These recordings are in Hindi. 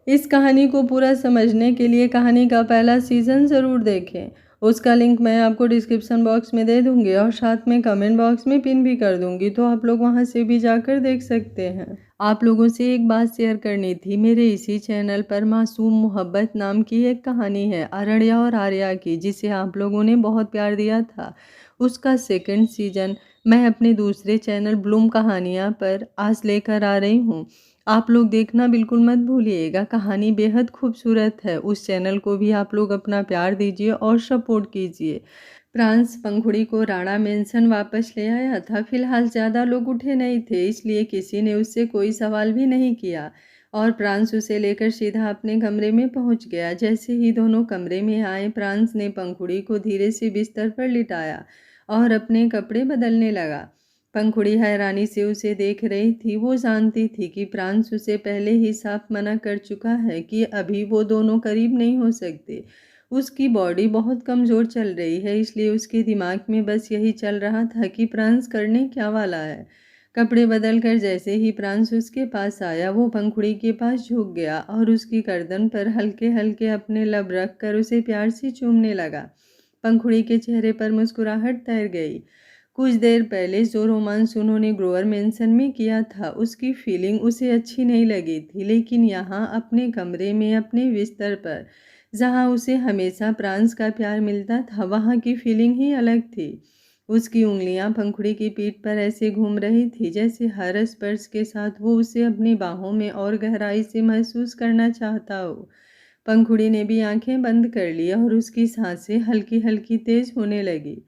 इस कहानी को पूरा समझने के लिए कहानी का पहला सीज़न ज़रूर देखें। उसका लिंक मैं आपको डिस्क्रिप्शन बॉक्स में दे दूँगी और साथ में कमेंट बॉक्स में पिन भी कर दूँगी, तो आप लोग वहाँ से भी जाकर देख सकते हैं। आप लोगों से एक बात शेयर करनी थी। मेरे इसी चैनल पर मासूम मोहब्बत नाम की एक कहानी है, अरण्या और आर्या की, जिसे आप लोगों ने बहुत प्यार दिया था। उसका सेकंड सीज़न मैं अपने दूसरे चैनल ब्लूम कहानियाँ पर आज लेकर आ रही हूँ। आप लोग देखना बिल्कुल मत भूलिएगा, कहानी बेहद खूबसूरत है। उस चैनल को भी आप लोग अपना प्यार दीजिए और सपोर्ट कीजिए। प्रांस पंखुड़ी को राणा मेंशन वापस ले आया था। फिलहाल ज़्यादा लोग उठे नहीं थे, इसलिए किसी ने उससे कोई सवाल भी नहीं किया और प्रांस उसे लेकर सीधा अपने कमरे में पहुंच गया। जैसे ही दोनों कमरे में आए, प्रांस ने पंखुड़ी को धीरे से बिस्तर पर लिटाया और अपने कपड़े बदलने लगा। पंखुड़ी हैरानी से उसे देख रही थी। वो जानती थी कि प्रांस उसे पहले ही साफ मना कर चुका है कि अभी वो दोनों करीब नहीं हो सकते। उसकी बॉडी बहुत कमज़ोर चल रही है, इसलिए उसके दिमाग में बस यही चल रहा था कि प्रांस करने क्या वाला है। कपड़े बदल कर जैसे ही प्रांस उसके पास आया, वो पंखुड़ी के पास झुक गया और उसकी गर्दन पर हल्के हल्के अपने लब रख कर उसे प्यार से चूमने लगा। पंखुड़ी के चेहरे पर मुस्कुराहट तैर गई। कुछ देर पहले जो रोमांस उन्होंने ग्रोवर मेंशन में किया था, उसकी फीलिंग उसे अच्छी नहीं लगी थी, लेकिन यहाँ अपने कमरे में अपने बिस्तर पर, जहाँ उसे हमेशा प्रांस का प्यार मिलता था, वहाँ की फीलिंग ही अलग थी। उसकी उंगलियां पंखुड़ी की पीठ पर ऐसे घूम रही थी जैसे हर स्पर्श के साथ वो उसे अपनी बाहों में और गहराई से महसूस करना चाहता हो। पंखुड़ी ने भी आंखें बंद कर ली और उसकी सांसें हल्की हल्की तेज होने लगी।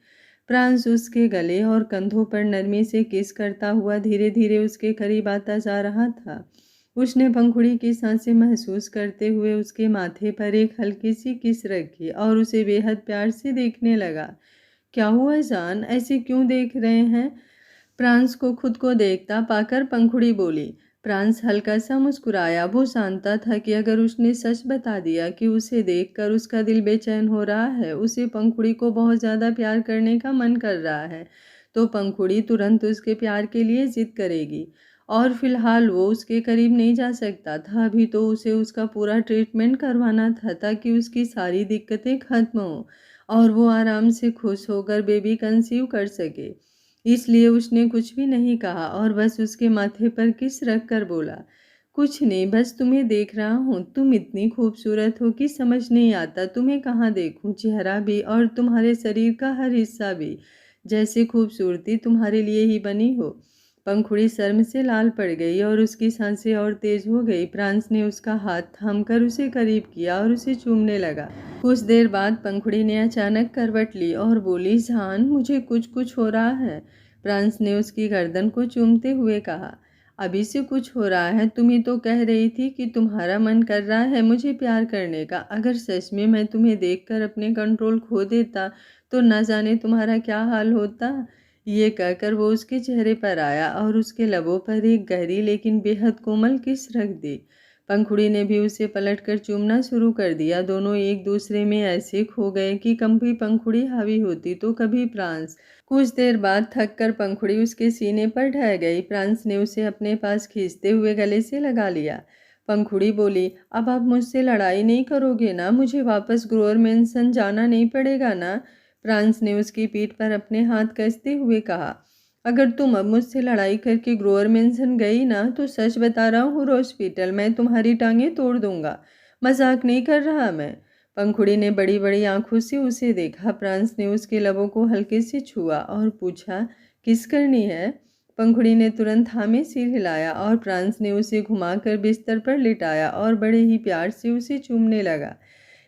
प्रांस उसके गले और कंधों पर नरमी से किस करता हुआ धीरे धीरे उसके करीब आता जा रहा था। उसने पंखुड़ी की सांसें महसूस करते हुए उसके माथे पर एक हल्की सी किस रखी और उसे बेहद प्यार से देखने लगा। क्या हुआ जान, ऐसे क्यों देख रहे हैं? प्रांस को खुद को देखता पाकर पंखुड़ी बोली। प्रांस हल्का सा मुस्कुराया। वो जानता था कि अगर उसने सच बता दिया कि उसे देखकर उसका दिल बेचैन हो रहा है, उसे पंखुड़ी को बहुत ज़्यादा प्यार करने का मन कर रहा है, तो पंखुड़ी तुरंत उसके प्यार के लिए जिद करेगी और फिलहाल वो उसके करीब नहीं जा सकता था। अभी तो उसे उसका पूरा ट्रीटमेंट करवाना था ताकि उसकी सारी दिक्कतें खत्म हों और वो आराम से खुश होकर बेबी कंसीव कर सके। इसलिए उसने कुछ भी नहीं कहा और बस उसके माथे पर किस रख कर बोला, कुछ नहीं, बस तुम्हें देख रहा हूँ। तुम इतनी खूबसूरत हो कि समझ नहीं आता तुम्हें कहाँ देखूँ। चेहरा भी और तुम्हारे शरीर का हर हिस्सा भी, जैसे खूबसूरती तुम्हारे लिए ही बनी हो। पंखुड़ी शर्म से लाल पड़ गई और उसकी सांसें और तेज हो गई। प्रांस ने उसका हाथ थामकर उसे करीब किया और उसे चूमने लगा। कुछ देर बाद पंखुड़ी ने अचानक करवट ली और बोली, जान, मुझे कुछ कुछ हो रहा है। प्रांस ने उसकी गर्दन को चूमते हुए कहा, अभी से कुछ हो रहा है? तुम ही तो कह रही थी कि तुम्हारा मन कर रहा है मुझे प्यार करने का। अगर सच में मैं तुम्हें देखकर अपने कंट्रोल खो देता तो न जाने तुम्हारा क्या हाल होता। ये कहकर वो उसके चेहरे पर आया और उसके लबों पर एक गहरी लेकिन बेहद कोमल किस रख दी। पंखुड़ी ने भी उसे पलटकर चूमना शुरू कर दिया। दोनों एक दूसरे में ऐसे खो गए कि कभी पंखुड़ी हावी होती तो कभी प्रांस। कुछ देर बाद थक कर पंखुड़ी उसके सीने पर ढह गई। प्रांस ने उसे अपने पास खींचते हुए गले से लगा लिया। पंखुड़ी बोली, अब आप मुझसे लड़ाई नहीं करोगे ना? मुझे वापस ग्रोवर मेंशन जाना नहीं पड़ेगा ना? प्रांस ने उसकी पीठ पर अपने हाथ कसते हुए कहा, अगर तुम अब मुझसे लड़ाई करके ग्रोवर मेंशन गई ना, तो सच बता रहा हूँ हॉस्पिटल मैं तुम्हारी टांगें तोड़ दूंगा। मजाक नहीं कर रहा मैं। पंखुड़ी ने बड़ी बड़ी आंखों से उसे देखा। प्रांस ने उसके लबों को हल्के से छुआ और पूछा, किस करनी है? पंखुड़ी ने तुरंत हाँ में सिर हिलाया और प्रांस ने उसे घुमाकर बिस्तर पर लिटाया और बड़े ही प्यार से उसे चूमने लगा।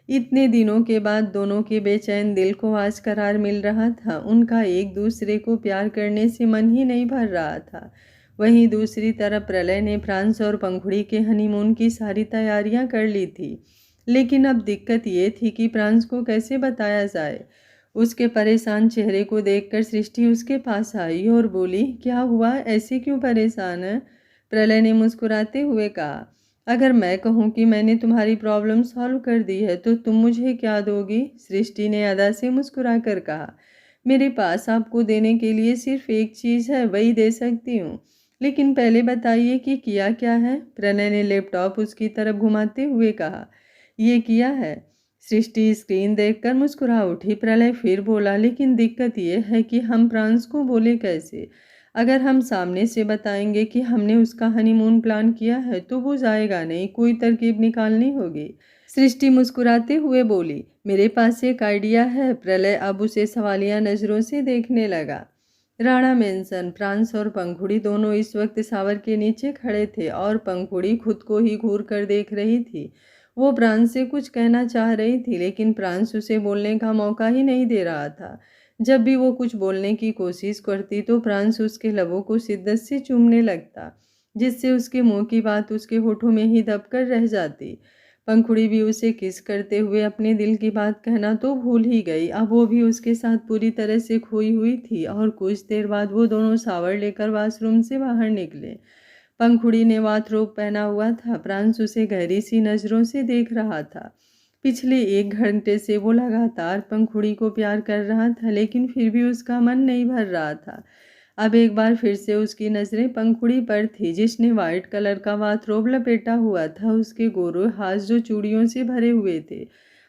इतने दिनों के बाद दोनों के बेचैन दिल को आज करार मिल रहा था। उनका एक दूसरे को प्यार करने से मन ही नहीं भर रहा था। वहीं दूसरी तरफ प्रलय ने प्रांस और पंखुड़ी के हनीमून की सारी तैयारियां कर ली थी, लेकिन अब दिक्कत ये थी कि प्रांस को कैसे बताया जाए। उसके परेशान चेहरे को देखकर सृष्टि उसके पास आई और बोली, क्या हुआ, ऐसे क्यों परेशान है? प्रलय ने मुस्कुराते हुए कहा, अगर मैं कहूँ कि मैंने तुम्हारी प्रॉब्लम सॉल्व कर दी है तो तुम मुझे क्या दोगी? सृष्टि ने अदा से मुस्कुरा कर कहा, मेरे पास आपको देने के लिए सिर्फ एक चीज़ है, वही दे सकती हूँ। लेकिन पहले बताइए कि किया क्या है? प्रणय ने लैपटॉप उसकी तरफ घुमाते हुए कहा। ये किया है। सृष्टि स्क्रीन देखकर मुस्कुरा उठी। प्रलय फिर बोला, लेकिन दिक्कत ये है कि हम प्रांस को बोले कैसे? अगर हम सामने से बताएंगे कि हमने उसका हनीमून प्लान किया है तो वो जाएगा नहीं, कोई तरकीब निकालनी होगी। सृष्टि मुस्कुराते हुए बोली, मेरे पास एक आइडिया है। प्रलय अब उसे सवालिया नजरों से देखने लगा। राणा मेंसन, प्रांस और पंखुड़ी दोनों इस वक्त सावर के नीचे खड़े थे और पंखुड़ी खुद को ही घूर कर देख रही थी। वो प्रांस से कुछ कहना चाह रही थी, लेकिन प्रांस उसे बोलने का मौका ही नहीं दे रहा था। जब भी वो कुछ बोलने की कोशिश करती तो प्रांस उसके लबों को शिद्दत से चूमने लगता, जिससे उसके मुंह की बात उसके होठों में ही दबकर रह जाती। पंखुड़ी भी उसे किस करते हुए अपने दिल की बात कहना तो भूल ही गई। अब वो भी उसके साथ पूरी तरह से खोई हुई थी और कुछ देर बाद वो दोनों सावर लेकर वॉशरूम से बाहर निकले। पंखुड़ी ने बाथरोब पहना हुआ था। प्रांस उसे गहरी सी नज़रों से देख रहा था। पिछले 1 घंटे से वो लगातार पंखुड़ी को प्यार कर रहा था, लेकिन फिर भी उसका मन नहीं भर रहा था। अब एक बार फिर से उसकी नज़रें पंखुड़ी पर थी, जिसने वाइट कलर का बाथरोब लपेटा हुआ था। उसके गोरे हाथ जो चूड़ियों से भरे हुए थे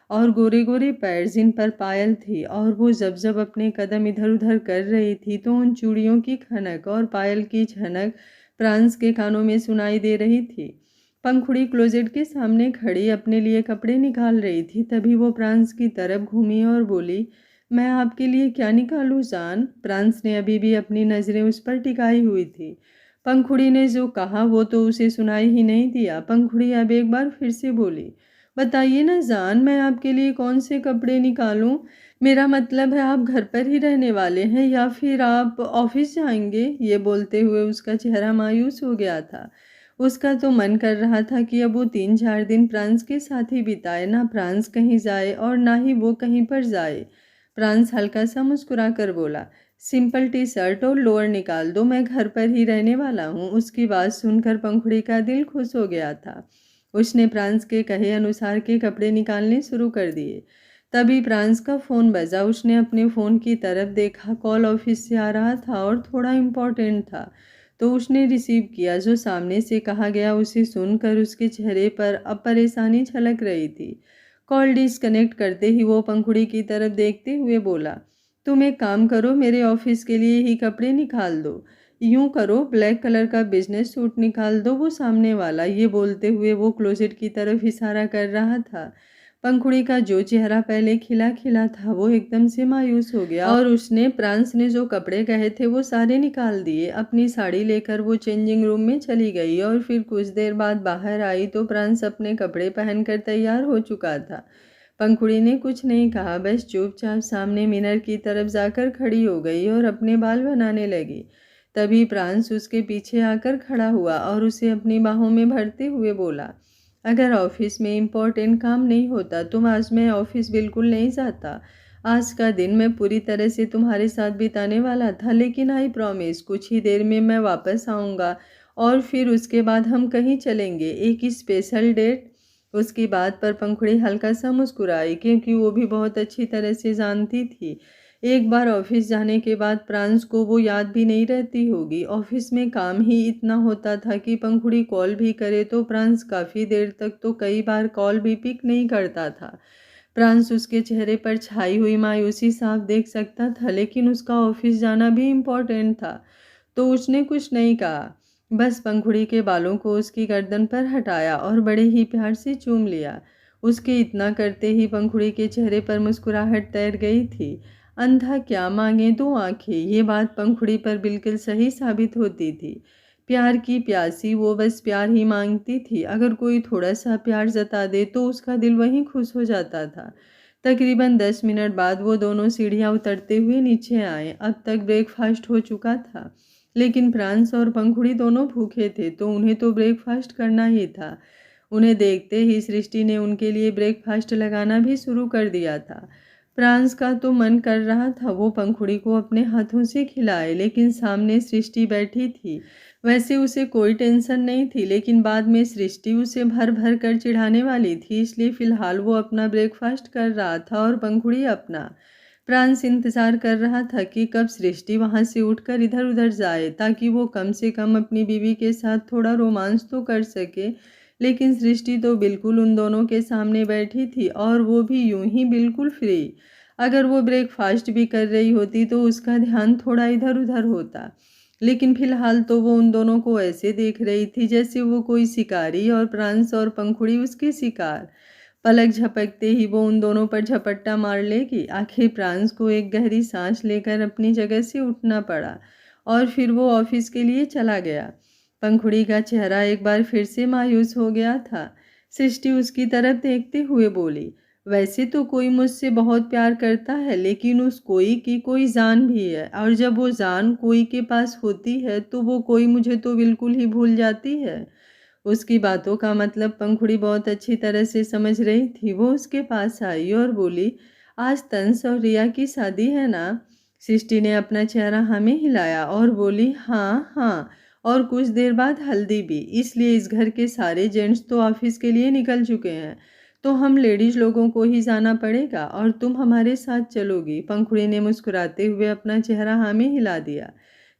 और गोरे गोरे पैर जिन पर पायल थी, और वो जब जब अपने कदम इधर उधर कर रही थी तो उन चूड़ियों की खनक और पायल की झनक प्रांस के कानों में सुनाई दे रही थी। पंखुड़ी क्लोजेट के सामने खड़ी अपने लिए कपड़े निकाल रही थी। तभी वो प्रांस की तरफ घूमी और बोली, मैं आपके लिए क्या निकालूं जान? प्रांस ने अभी भी अपनी नज़रें उस पर टिकाई हुई थी। पंखुड़ी ने जो कहा वो तो उसे सुनाई ही नहीं दिया। पंखुड़ी अब एक बार फिर से बोली, बताइए ना जान, मैं आपके लिए कौन से कपड़े निकालूं? मेरा मतलब है, आप घर पर ही रहने वाले हैं या फिर आप ऑफिस जाएंगे? ये बोलते हुए उसका चेहरा मायूस हो गया था। उसका तो मन कर रहा था कि अब वो 3-4 दिन प्रांस के साथ ही बिताए, ना प्रांस कहीं जाए और ना ही वो कहीं पर जाए। प्रांस हल्का सा मुस्कुरा कर बोला, सिंपल टी शर्ट और लोअर निकाल दो, मैं घर पर ही रहने वाला हूँ। उसकी बात सुनकर पंखुड़ी का दिल खुश हो गया था। उसने प्रांस के कहे अनुसार के कपड़े निकालने शुरू कर दिए। तभी प्रांस का फ़ोन बजा। उसने अपने फ़ोन की तरफ देखा। कॉल ऑफिस से आ रहा था और थोड़ा इम्पोर्टेंट था, तो उसने रिसीव किया। जो सामने से कहा गया उसे सुनकर उसके चेहरे पर अब परेशानी झलक रही थी। कॉल डिस्कनेक्ट करते ही वो पंखुड़ी की तरफ देखते हुए बोला, तुम एक काम करो, मेरे ऑफिस के लिए ही कपड़े निकाल दो। यूं करो, ब्लैक कलर का बिजनेस सूट निकाल दो, वो सामने वाला। ये बोलते हुए वो क्लोजेट की तरफ इशारा कर रहा था। पंखुड़ी का जो चेहरा पहले खिला खिला था वो एकदम से मायूस हो गया और उसने प्रांस ने जो कपड़े कहे थे वो सारे निकाल दिए। अपनी साड़ी लेकर वो चेंजिंग रूम में चली गई और फिर कुछ देर बाद बाहर आई तो प्रांस अपने कपड़े पहनकर तैयार हो चुका था। पंखुड़ी ने कुछ नहीं कहा, बस चुपचाप सामने मिरर की तरफ जाकर खड़ी हो गई और अपने बाल बनाने लगी। तभी प्रांस उसके पीछे आकर खड़ा हुआ और उसे अपनी बाहों में भरते हुए बोला, अगर ऑफिस में इम्पोर्टेंट काम नहीं होता तो आज मैं ऑफिस बिल्कुल नहीं जाता। आज का दिन मैं पूरी तरह से तुम्हारे साथ बिताने वाला था, लेकिन आई प्रॉमिस कुछ ही देर में मैं वापस आऊँगा और फिर उसके बाद हम कहीं चलेंगे, एक स्पेशल डेट। उसकी बात पर पंखुड़ी हल्का सा मुस्कुराई, क्योंकि वो भी बहुत अच्छी तरह से जानती थी एक बार ऑफिस जाने के बाद प्रांस को वो याद भी नहीं रहती होगी। ऑफिस में काम ही इतना होता था कि पंखुड़ी कॉल भी करे तो प्रांस काफ़ी देर तक तो कई बार कॉल भी पिक नहीं करता था। प्रांस उसके चेहरे पर छाई हुई मायूसी साफ देख सकता था, लेकिन उसका ऑफिस जाना भी इम्पोर्टेंट था, तो उसने कुछ नहीं कहा। बस पंखुड़ी के बालों को उसकी गर्दन पर हटाया और बड़े ही प्यार से चूम लिया। उसके इतना करते ही पंखुड़ी के चेहरे पर मुस्कुराहट तैर गई थी। अंधा क्या मांगे दो आंखें, ये बात पंखुड़ी पर बिल्कुल सही साबित होती थी। प्यार की प्यासी वो बस प्यार ही मांगती थी। अगर कोई थोड़ा सा प्यार जता दे तो उसका दिल वहीं खुश हो जाता था। तकरीबन 10 मिनट बाद वो दोनों सीढ़ियाँ उतरते हुए नीचे आए। अब तक ब्रेकफास्ट हो चुका था, लेकिन प्रांस और पंखुड़ी दोनों भूखे थे, तो उन्हें तो ब्रेकफास्ट करना ही था। उन्हें देखते ही सृष्टि ने उनके लिए ब्रेकफास्ट लगाना भी शुरू कर दिया था। प्रांस का तो मन कर रहा था वो पंखुड़ी को अपने हाथों से खिलाए, लेकिन सामने सृष्टि बैठी थी। वैसे उसे कोई टेंशन नहीं थी, लेकिन बाद में सृष्टि उसे भर भर कर चिढ़ाने वाली थी, इसलिए फिलहाल वो अपना ब्रेकफास्ट कर रहा था और पंखुड़ी अपना। प्रांस इंतज़ार कर रहा था कि कब सृष्टि वहाँ से उठकर इधर उधर जाए ताकि वो कम से कम अपनी बीवी के साथ थोड़ा रोमांस तो कर सके। लेकिन सृष्टि तो बिल्कुल उन दोनों के सामने बैठी थी और वो भी यूं ही बिल्कुल फ्री। अगर वो ब्रेकफास्ट भी कर रही होती तो उसका ध्यान थोड़ा इधर उधर होता, लेकिन फिलहाल तो वो उन दोनों को ऐसे देख रही थी जैसे वो कोई शिकारी और प्रांस और पंखुड़ी उसके शिकार। पलक झपकते ही वो उन दोनों पर झपट्टा मार लेगी। आखिर प्रांस को एक गहरी सांस लेकर अपनी जगह से उठना पड़ा और फिर वो ऑफिस के लिए चला गया। पंखुड़ी का चेहरा एक बार फिर से मायूस हो गया था। सृष्टि उसकी तरफ देखते हुए बोली, वैसे तो कोई मुझसे बहुत प्यार करता है, लेकिन उस कोई की कोई जान भी है, और जब वो जान कोई के पास होती है तो वो कोई मुझे तो बिल्कुल ही भूल जाती है। उसकी बातों का मतलब पंखुड़ी बहुत अच्छी तरह से समझ रही थी। वो उसके पास आई और बोली, आज तंस और रिया की शादी है ना? सृष्टि ने अपना चेहरा हाँ में हिलाया और बोली, हाँ हाँ, और कुछ देर बाद हल्दी भी। इसलिए इस घर के सारे जेंट्स तो ऑफिस के लिए निकल चुके हैं, तो हम लेडीज लोगों को ही जाना पड़ेगा और तुम हमारे साथ चलोगी। पंखुड़ी ने मुस्कुराते हुए अपना चेहरा हाँ में हिला दिया।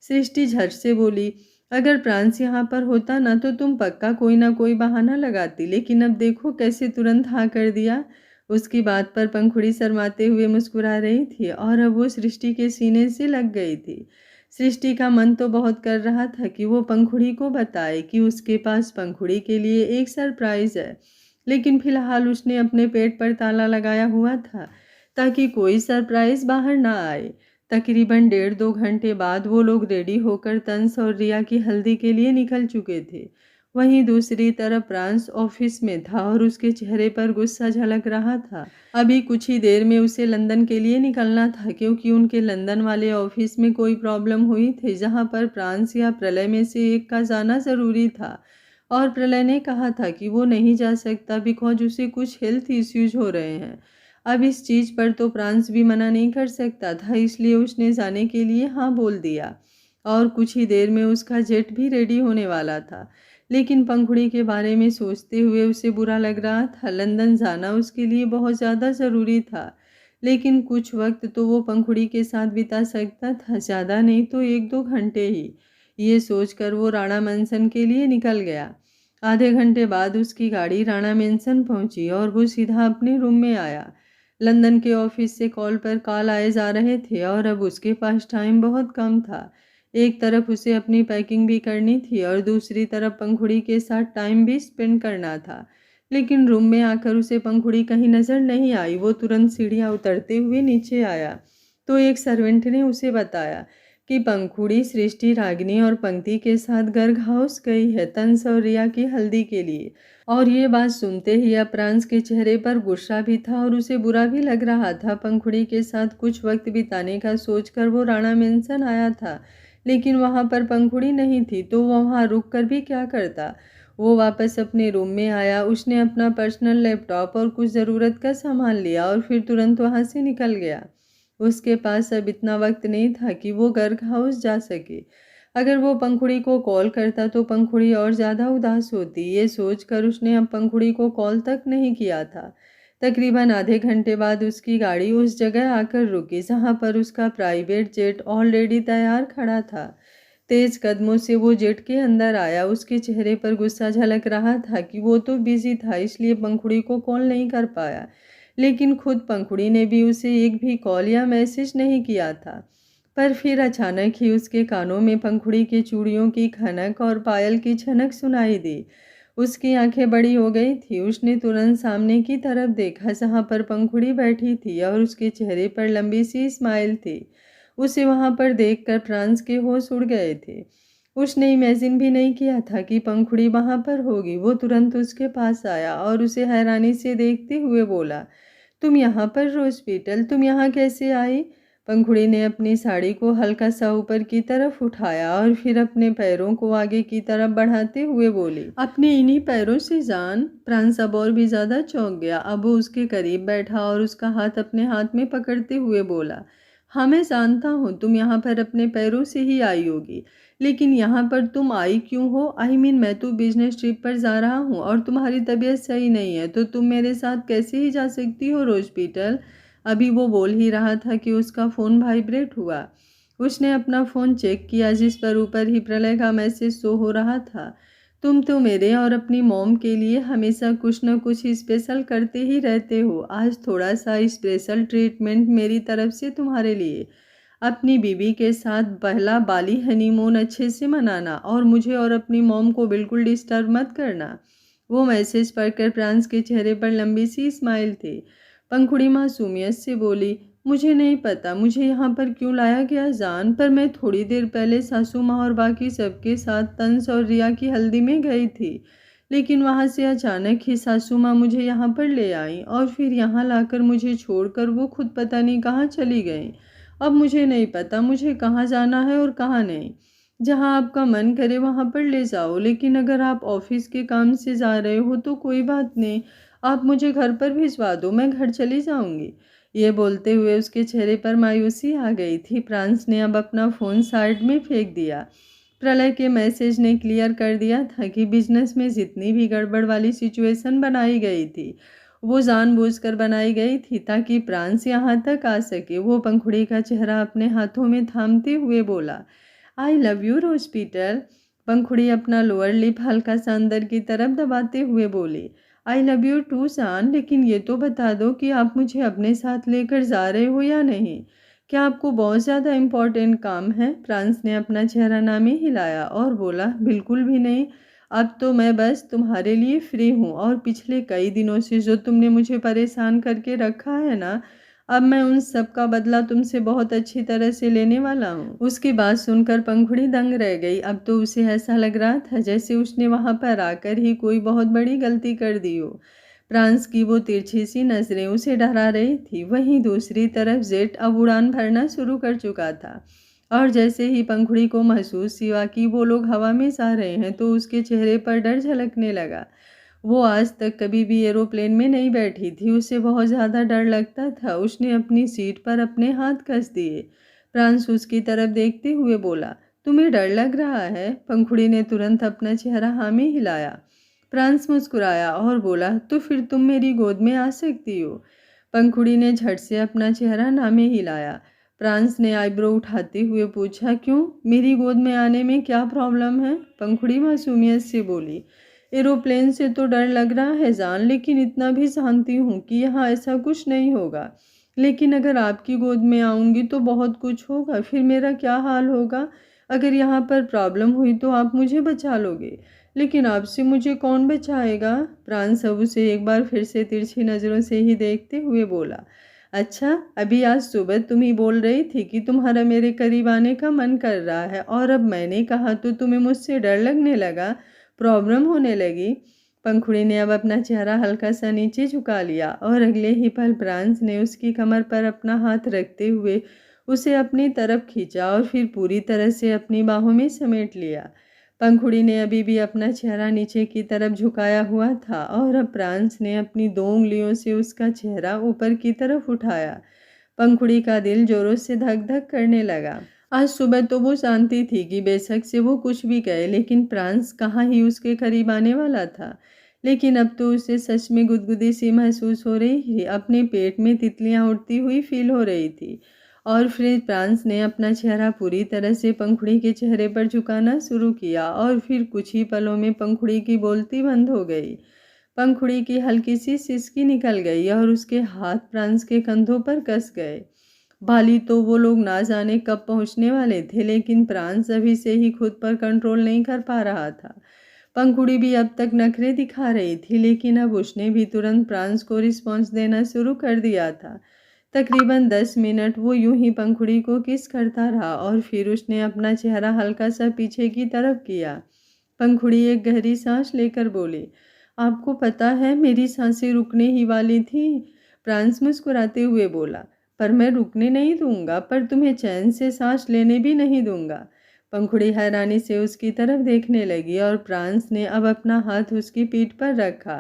सृष्टि झट से बोली, अगर प्रांस यहाँ पर होता ना तो तुम पक्का कोई ना कोई बहाना लगाती, लेकिन अब देखो कैसे तुरंत हाँ कर दिया। उसकी बात पर पंखुड़ी शर्माते हुए मुस्कुरा रही थी और अब वो सृष्टि के सीने से लग गई थी। सृष्टि का मन तो बहुत कर रहा था कि वो पंखुड़ी को बताए कि उसके पास पंखुड़ी के लिए एक सरप्राइज है, लेकिन फिलहाल उसने अपने पेट पर ताला लगाया हुआ था ताकि कोई सरप्राइज बाहर ना आए। तकरीबन 1.5-2 घंटे बाद वो लोग रेडी होकर तंस और रिया की हल्दी के लिए निकल चुके थे। वहीं दूसरी तरफ प्रांस ऑफिस में था और उसके चेहरे पर गुस्सा झलक रहा था। अभी कुछ ही देर में उसे लंदन के लिए निकलना था, क्योंकि उनके लंदन वाले ऑफिस में कोई प्रॉब्लम हुई थी जहां पर प्रांस या प्रलय में से एक का जाना ज़रूरी था। और प्रलय ने कहा था कि वो नहीं जा सकता बिकॉज उसे कुछ हेल्थ इश्यूज हो रहे हैं। अब इस चीज़ पर तो प्रांस भी मना नहीं कर सकता था, इसलिए उसने जाने के लिए हाँ बोल दिया और कुछ ही देर में उसका जेट भी रेडी होने वाला था। लेकिन पंखुड़ी के बारे में सोचते हुए उसे बुरा लग रहा था। लंदन जाना उसके लिए बहुत ज़्यादा ज़रूरी था, लेकिन कुछ वक्त तो वो पंखुड़ी के साथ बिता सकता था, ज़्यादा नहीं तो 1-2 घंटे ही। ये सोचकर वो राणा मैंसन के लिए निकल गया। आधे घंटे बाद उसकी गाड़ी राणा मैंसन पहुंची और वो सीधा अपने रूम में आया। लंदन के ऑफिस से कॉल पर कॉल आए जा रहे थे और अब उसके पास टाइम बहुत कम था। एक तरफ उसे अपनी पैकिंग भी करनी थी और दूसरी तरफ पंखुड़ी के साथ टाइम भी स्पेंड करना था। लेकिन रूम में आकर उसे पंखुड़ी कहीं नज़र नहीं आई। वो तुरंत सीढ़ियाँ उतरते हुए नीचे आया तो एक सर्वेंट ने उसे बताया कि पंखुड़ी सृष्टि, रागिनी और पंक्ति के साथ गर्ग हाउस गई है तंस और रिया की हल्दी के लिए। और ये बात सुनते ही अपरांस के चेहरे पर गुस्सा भी था और उसे बुरा भी लग रहा था। पंखुड़ी के साथ कुछ वक्त बिताने का सोचकर वो राणा मेंशन आया था, लेकिन वहाँ पर पंखुड़ी नहीं थी तो वो वहाँ रुक कर भी क्या करता। वो वापस अपने रूम में आया। उसने अपना पर्सनल लैपटॉप और कुछ ज़रूरत का सामान लिया और फिर तुरंत वहाँ से निकल गया। उसके पास अब इतना वक्त नहीं था कि वो गर्ग हाउस जा सके। अगर वो पंखुड़ी को कॉल करता तो पंखुड़ी और ज़्यादा उदास होती। ये सोचकर उसने अब पंखुड़ी को कॉल तक नहीं किया था। तकरीबन आधे घंटे बाद उसकी गाड़ी उस जगह आकर रुकी जहाँ पर उसका प्राइवेट जेट ऑलरेडी तैयार खड़ा था। तेज कदमों से वो जेट के अंदर आया। उसके चेहरे पर गुस्सा झलक रहा था कि वो तो बिजी था, इसलिए पंखुड़ी को कॉल नहीं कर पाया। लेकिन खुद पंखुड़ी ने भी उसे एक भी कॉल या मैसेज नहीं किया था। पर फिर अचानक ही उसके कानों में पंखुड़ी की चूड़ियों की खनक और पायल की छनक सुनाई दी। उसकी आंखें बड़ी हो गई थी। उसने तुरंत सामने की तरफ देखा जहाँ पर पंखुड़ी बैठी थी और उसके चेहरे पर लंबी सी स्माइल थी। उसे वहाँ पर देखकर प्रांस के होश उड़ गए थे। उसने इमेजिन भी नहीं किया था कि पंखुड़ी वहाँ पर होगी। वो तुरंत उसके पास आया और उसे हैरानी से देखते हुए बोला, तुम यहाँ पर रोज पीटल, तुम यहाँ कैसे आई? पंखुड़ी ने अपनी साड़ी को हल्का सा ऊपर की तरफ उठाया और फिर अपने पैरों को आगे की तरफ बढ़ाते हुए बोली, अपने इन्हीं पैरों से जान। प्रांस अब और भी ज्यादा चौंक गया। अब वो उसके करीब बैठा और उसका हाथ अपने हाथ में पकड़ते हुए बोला, हाँ मैं जानता हूँ तुम यहाँ पर अपने पैरों से ही आई होगी, लेकिन यहाँ पर तुम आई क्यों हो? मैं तो बिजनेस ट्रिप पर जा रहा हूँ और तुम्हारी तबीयत सही नहीं है, तो तुम मेरे साथ कैसे ही जा सकती हो रोज पीटल? अभी वो बोल ही रहा था कि उसका फ़ोन वाइब्रेट हुआ। उसने अपना फ़ोन चेक किया जिस पर ऊपर ही प्रलय का मैसेज शो हो रहा था। तुम तो मेरे और अपनी मॉम के लिए हमेशा कुछ न कुछ स्पेशल करते ही रहते हो। आज थोड़ा सा स्पेशल ट्रीटमेंट मेरी तरफ से तुम्हारे लिए। अपनी बीवी के साथ पहला बाली हनीमून अच्छे से मनाना और मुझे और अपनी मॉम को बिल्कुल डिस्टर्ब मत करना। वो मैसेज पढ़कर प्रांस के चेहरे पर लंबी सी स्माइल थी। पंखुड़ी मासूमियत से बोली, मुझे नहीं पता मुझे यहाँ पर क्यों लाया गया जान, पर मैं थोड़ी देर पहले सासू माँ और बाकी सबके साथ तंस और रिया की हल्दी में गई थी। लेकिन वहाँ से अचानक ही सासू माँ मुझे यहाँ पर ले आई और फिर यहाँ लाकर मुझे छोड़कर वो खुद पता नहीं कहाँ चली गई। अब मुझे नहीं पता मुझे कहाँ जाना है और कहाँ नहीं। जहाँ आपका मन करे वहाँ पर ले जाओ, लेकिन अगर आप ऑफिस के काम से जा रहे हो तो कोई बात नहीं, आप मुझे घर पर भिजवा दो, मैं घर चली जाऊँगी। ये बोलते हुए उसके चेहरे पर मायूसी आ गई थी। प्रांस ने अब अपना फ़ोन साइड में फेंक दिया। प्रलय के मैसेज ने क्लियर कर दिया था कि बिजनेस में जितनी भी गड़बड़ वाली सिचुएशन बनाई गई थी वो जानबूझकर बनाई गई थी ताकि प्रांस यहाँ तक आ सके। वो पंखुड़ी का चेहरा अपने हाथों में थामते हुए बोला, I love you Rose Peter. पंखुड़ी अपना लोअर लिप हल्का सा अंदर की तरफ दबाते हुए बोली, आई लव यू टू जान, लेकिन ये तो बता दो कि आप मुझे अपने साथ लेकर जा रहे हो या नहीं। क्या आपको बहुत ज़्यादा इम्पोर्टेंट काम है? प्रांस ने अपना चेहरा नामी हिलाया और बोला, बिल्कुल भी नहीं। अब तो मैं बस तुम्हारे लिए फ्री हूँ और पिछले कई दिनों से जो तुमने मुझे परेशान करके रखा है ना, अब मैं उन सब का बदला तुमसे बहुत अच्छी तरह से लेने वाला हूँ। उसकी बात सुनकर पंखुड़ी दंग रह गई। अब तो उसे ऐसा लग रहा था जैसे उसने वहाँ पर आकर ही कोई बहुत बड़ी गलती कर दी हो। प्रांस की वो तिरछी सी नजरें उसे डरा रही थी। वहीं दूसरी तरफ जेट अब उड़ान भरना शुरू कर चुका था और जैसे ही पंखुड़ी को महसूस हुआ कि वो लोग हवा में जा रहे हैं तो उसके चेहरे पर डर झलकने लगा। वो आज तक कभी भी एरोप्लेन में नहीं बैठी थी, उसे बहुत ज़्यादा डर लगता था। उसने अपनी सीट पर अपने हाथ कस दिए। प्रांस उसकी तरफ देखते हुए बोला, तुम्हें डर लग रहा है? पंखुड़ी ने तुरंत अपना चेहरा हाँ में हिलाया। प्रांस मुस्कुराया और बोला, तो फिर तुम मेरी गोद में आ सकती हो। पंखुड़ी ने झट से अपना चेहरा ना में हिलाया। प्रांस ने आईब्रो उठाते हुए पूछा, क्यों, मेरी गोद में आने में क्या प्रॉब्लम है? पंखुड़ी मासूमियत से बोली, एरोप्लेन से तो डर लग रहा है जान, लेकिन इतना भी जानती हूँ कि यहाँ ऐसा कुछ नहीं होगा। लेकिन अगर आपकी गोद में आऊँगी तो बहुत कुछ होगा, फिर मेरा क्या हाल होगा? अगर यहाँ पर प्रॉब्लम हुई तो आप मुझे बचा लोगे, लेकिन आपसे मुझे कौन बचाएगा? प्रांस अब उसे एक बार फिर से तिरछी नज़रों से ही देखते हुए बोला, अच्छा, अभी आज सुबह तुम ही बोल रही थी कि तुम्हारा मेरे करीब आने का मन कर रहा है और अब मैंने कहा तो तुम्हें मुझसे डर लगने लगा, प्रॉब्लम होने लगी। पंखुड़ी ने अब अपना चेहरा हल्का सा नीचे झुका लिया और अगले ही पल प्रांस ने उसकी कमर पर अपना हाथ रखते हुए उसे अपनी तरफ खींचा और फिर पूरी तरह से अपनी बाहों में समेट लिया। पंखुड़ी ने अभी भी अपना चेहरा नीचे की तरफ झुकाया हुआ था और अब प्रांस ने अपनी 2 उंगलियों से उसका चेहरा ऊपर की तरफ उठाया। पंखुड़ी का दिल जोरों से धक धक करने लगा। आज सुबह तो वो जानती थी कि बेशक से वो कुछ भी कहे, लेकिन प्रांस कहाँ ही उसके करीब आने वाला था। लेकिन अब तो उसे सच में गुदगुदी सी महसूस हो रही थी। अपने पेट में तितलियां उड़ती हुई फील हो रही थी और फिर प्रांस ने अपना चेहरा पूरी तरह से पंखुड़ी के चेहरे पर झुकाना शुरू किया और फिर कुछ ही पलों में पंखुड़ी की बोलती बंद हो गई। पंखुड़ी की हल्की सी सिसकी निकल गई और उसके हाथ प्रांस के कंधों पर कस गए। बाली तो वो लोग ना जाने कब पहुंचने वाले थे, लेकिन प्रांस अभी से ही खुद पर कंट्रोल नहीं कर पा रहा था। पंखुड़ी भी अब तक नखरे दिखा रही थी, लेकिन अब उसने भी तुरंत प्रांस को रिस्पॉन्स देना शुरू कर दिया था। तकरीबन 10 मिनट वो यूं ही पंखुड़ी को किस करता रहा और फिर उसने अपना चेहरा हल्का सा पीछे की तरफ किया। पंखुड़ी एक गहरी सांस लेकर बोली, आपको पता है मेरी सांसें रुकने ही वाली थी। प्रांस मुस्कुराते हुए बोला, पर मैं रुकने नहीं दूंगा, पर तुम्हें चैन से सांस लेने भी नहीं दूंगा। पंखुड़ी हैरानी से उसकी तरफ देखने लगी और प्रांस ने अब अपना हाथ उसकी पीठ पर रखा।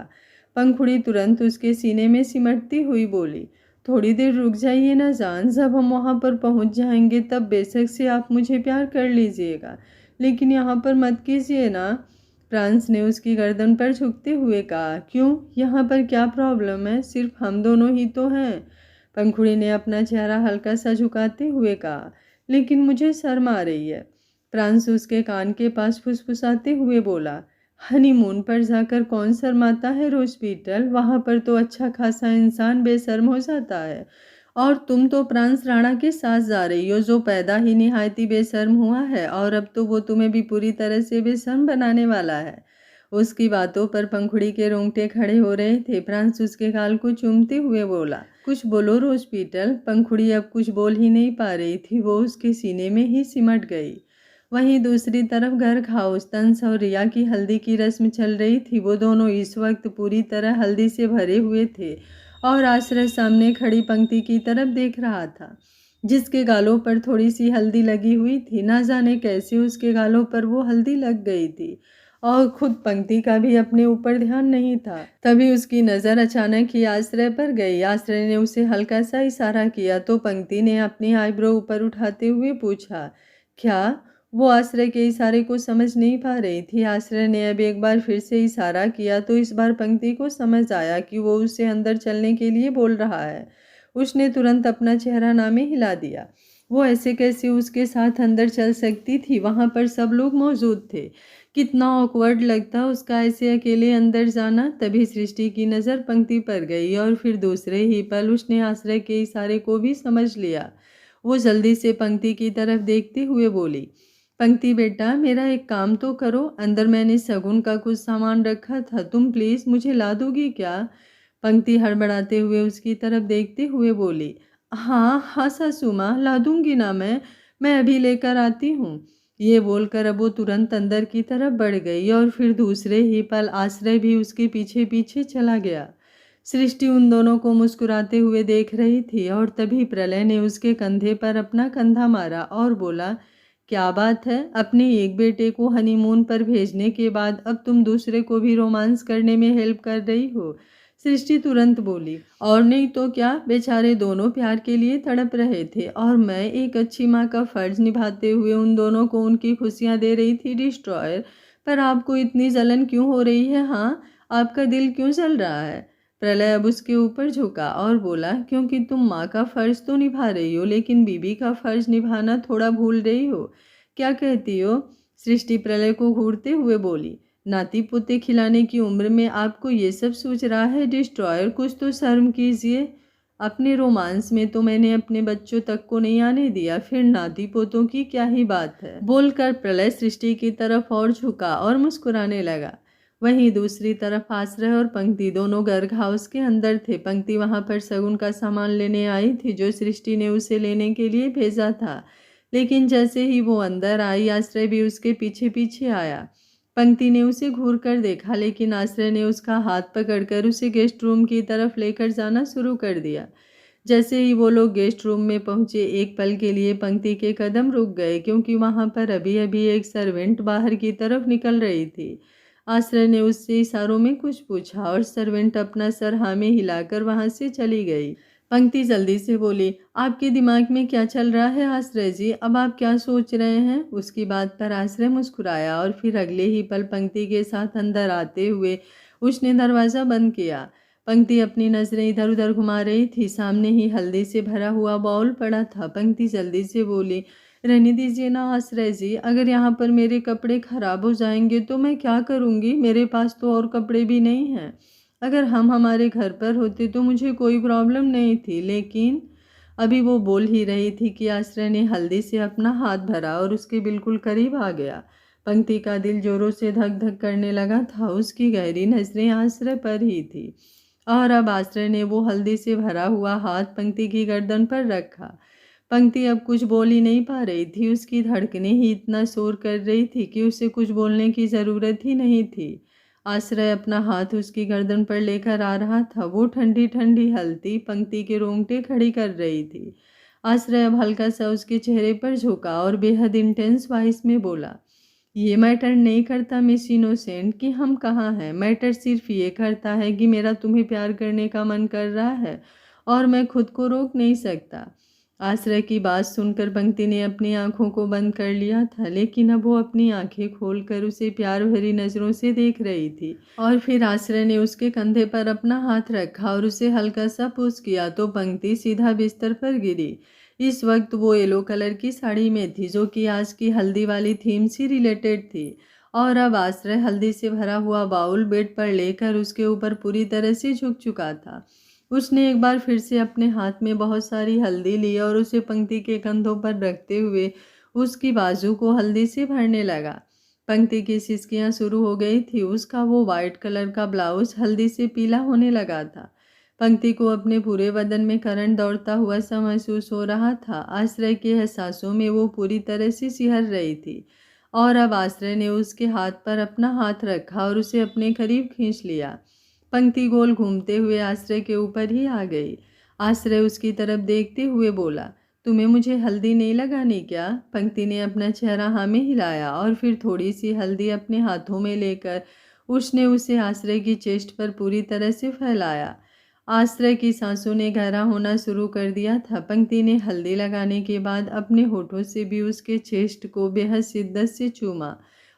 पंखुड़ी तुरंत उसके सीने में सिमटती हुई बोली, थोड़ी देर रुक जाइए ना जान, जब हम वहाँ पर पहुँच जाएंगे तब बेशक से आप मुझे प्यार कर लीजिएगा, लेकिन यहाँ पर मत कीजिए ना। प्रांस ने उसकी गर्दन पर झुकते हुए कहा, क्यों, यहाँ पर क्या प्रॉब्लम है? सिर्फ हम दोनों ही तो हैं। पंखुड़ी ने अपना चेहरा हल्का सा झुकाते हुए कहा, लेकिन मुझे शर्म आ रही है। प्रांशु उसके कान के पास फुसफुसाते हुए बोला, हनीमून पर जाकर कौन शर्माता है रोज पीटल, वहाँ पर तो अच्छा खासा इंसान बेशर्म हो जाता है। और तुम तो प्रांस राणा के साथ जा रही हो, जो पैदा ही निहायती बेशर्म हुआ है, और अब तो वो तुम्हें भी पूरी तरह से बेशर्म बनाने वाला है। उसकी बातों पर पंखुड़ी के रोंगटे खड़े हो रहे थे। प्रांस उसके गाल को चूमते हुए बोला, कुछ बोलो रोज पीटल। पंखुड़ी अब कुछ बोल ही नहीं पा रही थी, वो उसके सीने में ही सिमट गई। वहीं दूसरी तरफ घर खाउस तंस और रिया की हल्दी की रस्म चल रही थी। वो दोनों इस वक्त पूरी तरह हल्दी से भरे हुए थे और आश्रय सामने खड़ी पंक्ति की तरफ देख रहा था, जिसके गालों पर थोड़ी सी हल्दी लगी हुई थी। ना जाने कैसे उसके गालों पर वो हल्दी लग गई थी और खुद पंक्ति का भी अपने ऊपर ध्यान नहीं था। तभी उसकी नज़र अचानक ही आश्रय पर गई। आश्रय ने उसे हल्का सा इशारा किया तो पंक्ति ने अपनी आईब्रो ऊपर उठाते हुए पूछा, क्या? वो आश्रय के इशारे को समझ नहीं पा रही थी। आश्रय ने अब एक बार फिर से इशारा किया तो इस बार पंक्ति को समझ आया कि वो उसे अंदर चलने के लिए बोल रहा है। उसने तुरंत अपना चेहरा ना में हिला दिया। वो ऐसे कैसे उसके साथ अंदर चल सकती थी? वहाँ पर सब लोग मौजूद थे। कितना ऑकवर्ड लगता उसका ऐसे अकेले अंदर जाना। तभी सृष्टि की नज़र पंक्ति पर गई और फिर दूसरे ही पल उसने आश्रय के इशारे को भी समझ लिया। वो जल्दी से पंक्ति की तरफ देखते हुए बोली, पंक्ति बेटा, मेरा एक काम तो करो। अंदर मैंने शगुन का कुछ सामान रखा था, तुम प्लीज़ मुझे ला दोगी क्या? पंक्ति हड़बड़ाते हुए उसकी तरफ देखते हुए बोली, हाँ हाँ सासू माँ, ला दूंगी ना मैं अभी लेकर आती हूँ। ये बोलकर अब वो तुरंत अंदर की तरफ बढ़ गई और फिर दूसरे ही पल आश्रय भी उसके पीछे पीछे चला गया। सृष्टि उन दोनों को मुस्कुराते हुए देख रही थी और तभी प्रलय ने उसके कंधे पर अपना कंधा मारा और बोला, क्या बात है, अपने एक बेटे को हनीमून पर भेजने के बाद अब तुम दूसरे को भी रोमांस करने में हेल्प कर रही हो? सृष्टि तुरंत बोली, और नहीं तो क्या, बेचारे दोनों प्यार के लिए तड़प रहे थे और मैं एक अच्छी माँ का फर्ज निभाते हुए उन दोनों को उनकी खुशियाँ दे रही थी डिस्ट्रॉयर। पर आपको इतनी जलन क्यों हो रही है? हाँ, आपका दिल क्यों जल रहा है? प्रलय अब उसके ऊपर झुका और बोला, क्योंकि तुम माँ का फर्ज तो निभा रही हो, लेकिन बीबी का फर्ज निभाना थोड़ा भूल रही हो। क्या कहती हो? सृष्टि प्रलय को घूरते हुए बोली, नाती पोते खिलाने की उम्र में आपको ये सब सोच रहा है डिस्ट्रॉयर? कुछ तो शर्म कीजिए। अपने रोमांस में तो मैंने अपने बच्चों तक को नहीं आने दिया, फिर नाती पोतों की क्या ही बात है? बोलकर प्रलय सृष्टि की तरफ और झुका और मुस्कुराने लगा। वहीं दूसरी तरफ आश्रय और पंक्ति दोनों गर्ग हाउस के अंदर थे। पंक्ति वहां पर शगुन का सामान लेने आई थी जो सृष्टि ने उसे लेने के लिए भेजा था, लेकिन जैसे ही वो अंदर आई आश्रय भी उसके पीछे पीछे आया। पंक्ति ने उसे घूर कर देखा, लेकिन आश्रय ने उसका हाथ पकड़कर उसे गेस्ट रूम की तरफ लेकर जाना शुरू कर दिया। जैसे ही वो लोग गेस्ट रूम में पहुंचे, एक पल के लिए पंक्ति के कदम रुक गए, क्योंकि वहां पर अभी अभी एक सर्वेंट बाहर की तरफ निकल रही थी। आश्रय ने उससे इशारों में कुछ पूछा और सर्वेंट अपना सर हाँ में हिलाकर वहां से चली गई। पंक्ति जल्दी से बोली, आपके दिमाग में क्या चल रहा है आश्रय जी? अब आप क्या सोच रहे हैं? उसकी बात पर आश्रय मुस्कुराया और फिर अगले ही पल पंक्ति के साथ अंदर आते हुए उसने दरवाज़ा बंद किया। पंक्ति अपनी नजरें इधर उधर घुमा रही थी। सामने ही हल्दी से भरा हुआ बाउल पड़ा था। पंक्ति जल्दी से बोली, रहने दीजिए ना आश्रय जी, अगर यहाँ पर मेरे कपड़े खराब हो जाएंगे तो मैं क्या करूँगी? मेरे पास तो और कपड़े भी नहीं हैं। अगर हम हमारे घर पर होते तो मुझे कोई प्रॉब्लम नहीं थी, लेकिन अभी वो बोल ही रही थी कि आश्रय ने हल्दी से अपना हाथ भरा और उसके बिल्कुल करीब आ गया। पंक्ति का दिल जोरों से धक धक करने लगा था। उसकी गहरी नजरें आश्रय पर ही थी और अब आश्रय ने वो हल्दी से भरा हुआ हाथ पंक्ति की गर्दन पर रखा। पंक्ति अब कुछ बोल ही नहीं पा रही थी। उसकी धड़कनें ही इतना शोर कर रही थी कि उसे कुछ बोलने की ज़रूरत ही नहीं थी। आश्रय अपना हाथ उसकी गर्दन पर लेकर आ रहा था। वो ठंडी ठंडी हल्दी पंक्ति के रोंगटे खड़ी कर रही थी। आश्रय अब हल्का सा उसके चेहरे पर झुका और बेहद इंटेंस वॉइस में बोला, ये मैटर नहीं करता मिस इनोसेंट कि हम कहाँ हैं। मैटर सिर्फ ये करता है कि मेरा तुम्हें प्यार करने का मन कर रहा है और मैं खुद को रोक नहीं सकता। आश्रय की बात सुनकर पंक्ति ने अपनी आंखों को बंद कर लिया था, लेकिन अब वो अपनी आंखें खोलकर उसे प्यार भरी नजरों से देख रही थी। और फिर आश्रय ने उसके कंधे पर अपना हाथ रखा और उसे हल्का सा पुश किया तो पंक्ति सीधा बिस्तर पर गिरी। इस वक्त वो येलो कलर की साड़ी में थी, जो कि आज की हल्दी वाली थीम से रिलेटेड थी। और अब आश्रय हल्दी से भरा हुआ बाउल बेड पर लेकर उसके ऊपर पूरी तरह से झुक चुका था। उसने एक बार फिर से अपने हाथ में बहुत सारी हल्दी ली और उसे पंक्ति के कंधों पर रखते हुए उसकी बाजू को हल्दी से भरने लगा। पंक्ति की सिसकियां शुरू हो गई थी। उसका वो वाइट कलर का ब्लाउज हल्दी से पीला होने लगा था। पंक्ति को अपने पूरे बदन में करंट दौड़ता हुआ सा महसूस हो रहा था। आश्रय के एहसासों में वो पूरी तरह से सिहर रही थी। और अब आश्रय ने उसके हाथ पर अपना हाथ रखा और उसे अपने करीब खींच लिया। पंक्ति गोल घूमते हुए आश्रय के ऊपर ही आ गई। आश्रय उसकी तरफ देखते हुए बोला, तुम्हें मुझे हल्दी नहीं लगानी क्या? पंक्ति ने अपना चेहरा हाँ में हिलाया और फिर थोड़ी सी हल्दी अपने हाथों में लेकर उसने उसे आश्रय की चेस्ट पर पूरी तरह से फैलाया। आश्रय की सांसों ने गहरा होना शुरू कर दिया था। पंक्ति ने हल्दी लगाने के बाद अपने होठों से भी उसके चेस्ट को बेहद शिद्दत से चूमा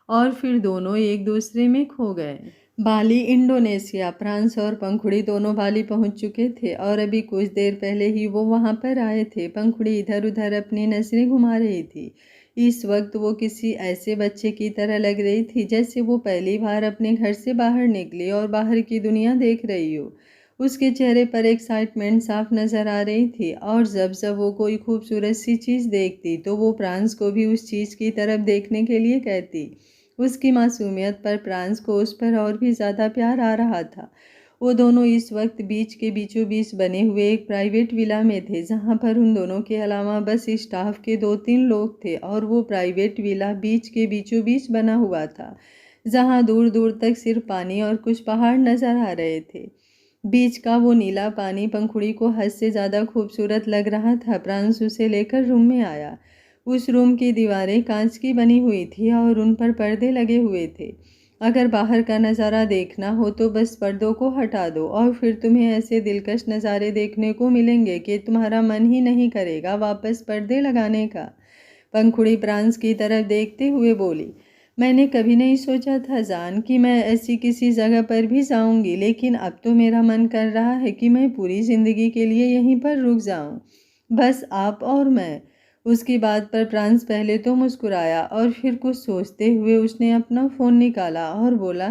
और फिर दोनों एक दूसरे में खो गए। बाली, इंडोनेशिया। फ्रांस और पंखुड़ी दोनों बाली पहुंच चुके थे और अभी कुछ देर पहले ही वो वहां पर आए थे। पंखुड़ी इधर उधर अपनी नजरें घुमा रही थी। इस वक्त वो किसी ऐसे बच्चे की तरह लग रही थी जैसे वो पहली बार अपने घर से बाहर निकली और बाहर की दुनिया देख रही हो। उसके चेहरे पर एक्साइटमेंट साफ नजर आ रही थी और जब जब वो कोई खूबसूरत सी चीज़ देखती तो वो फ्रांस को भी उस चीज़ की तरफ देखने के लिए कहती। उसकी मासूमियत पर फ्रांस को उस पर और भी ज़्यादा प्यार आ रहा था। वो दोनों इस वक्त बीच के बीचों बीच बने हुए एक प्राइवेट विला में थे, जहाँ पर उन दोनों के अलावा बस स्टाफ के 2-3 लोग थे और वो प्राइवेट विला बीच के बीचों बीच बना हुआ था, जहाँ दूर दूर तक सिर्फ पानी और कुछ पहाड़ नजर आ रहे थे। बीच का वो नीला पानी पंखुड़ी को हद से ज़्यादा खूबसूरत लग रहा था। फ्रांस उसे लेकर रूम में आया। उस रूम की दीवारें कांच की बनी हुई थी और उन पर पर्दे लगे हुए थे। अगर बाहर का नज़ारा देखना हो तो बस पर्दों को हटा दो और फिर तुम्हें ऐसे दिलकश नज़ारे देखने को मिलेंगे कि तुम्हारा मन ही नहीं करेगा वापस पर्दे लगाने का। पंखुड़ी फ्रांस की तरफ देखते हुए बोली, मैंने कभी नहीं सोचा था जान कि मैं ऐसी किसी जगह पर भी जाऊंगी, लेकिन अब तो मेरा मन कर रहा है कि मैं पूरी ज़िंदगी के लिए यहीं पर रुक जाऊं, बस आप और मैं। उसकी बात पर फ्रांस पहले तो मुस्कुराया और फिर कुछ सोचते हुए उसने अपना फ़ोन निकाला और बोला,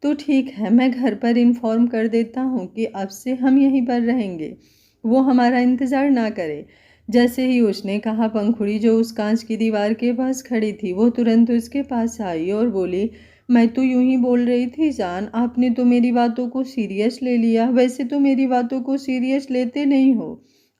तो ठीक है, मैं घर पर इन्फॉर्म कर देता हूँ कि अब से हम यहीं पर रहेंगे, वो हमारा इंतज़ार ना करे। जैसे ही उसने कहा, पंखुड़ी जो उस कांच की दीवार के पास खड़ी थी वो तुरंत उसके पास आई और बोली, मैं तो यूं ही बोल रही थी जान, आपने तो मेरी बातों को सीरियस ले लिया। वैसे तो मेरी बातों को सीरियस लेते नहीं हो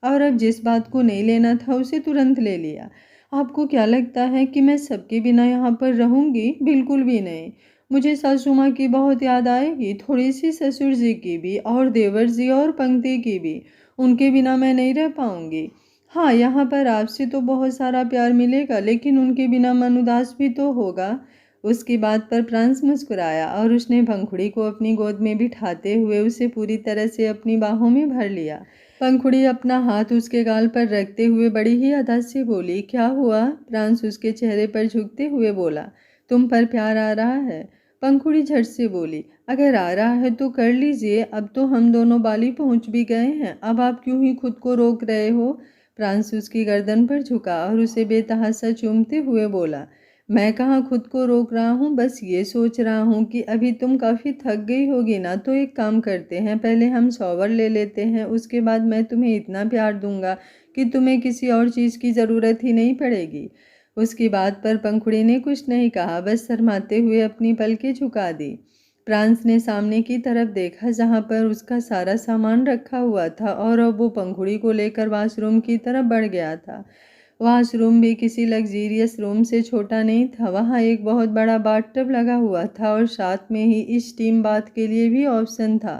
और अब जिस बात को नहीं लेना था उसे तुरंत ले लिया। आपको क्या लगता है कि मैं सबके बिना यहाँ पर रहूँगी? बिल्कुल भी नहीं। मुझे सासू माँ की बहुत याद आएगी, थोड़ी सी ससुर जी की भी और देवर जी और पंक्ति की भी। उनके बिना मैं नहीं रह पाऊँगी। हाँ, यहाँ पर आपसे तो बहुत सारा प्यार मिलेगा, लेकिन उनके बिना मन उदास भी तो होगा। उसकी बात पर फ्रांस मुस्कुराया और उसने पंखुड़ी को अपनी गोद में बिठाते हुए उसे पूरी तरह से अपनी बाहों में भर लिया। पंखुड़ी अपना हाथ उसके गाल पर रखते हुए बड़ी ही अदा से बोली, क्या हुआ? फ्रांस उसके चेहरे पर झुकते हुए बोला, तुम पर प्यार आ रहा है? पंखुड़ी झट से बोली, अगर आ रहा है तो कर लीजिए, अब तो हम दोनों बाली पहुंच भी गए हैं, अब आप क्यों ही खुद को रोक रहे हो? फ्रांस उसकी गर्दन पर झुका और उसे बेतहासा चूमते हुए बोला, मैं कहाँ खुद को रोक रहा हूँ, बस ये सोच रहा हूँ कि अभी तुम काफ़ी थक गई होगी ना, तो एक काम करते हैं, पहले हम शॉवर ले लेते हैं, उसके बाद मैं तुम्हें इतना प्यार दूंगा कि तुम्हें किसी और चीज़ की ज़रूरत ही नहीं पड़ेगी। उसकी बात पर पंखुड़ी ने कुछ नहीं कहा, बस शर्माते हुए अपनी पलकें झुका दी। फ्रांस ने सामने की तरफ देखा जहाँ पर उसका सारा सामान रखा हुआ था और अब वो पंखुड़ी को लेकर वॉशरूम की तरफ बढ़ गया था। वॉशरूम भी किसी लग्जीरियस रूम से छोटा नहीं था। वहाँ एक बहुत बड़ा बाथटब लगा हुआ था और साथ में ही स्टीम बाथ के लिए भी ऑप्शन था।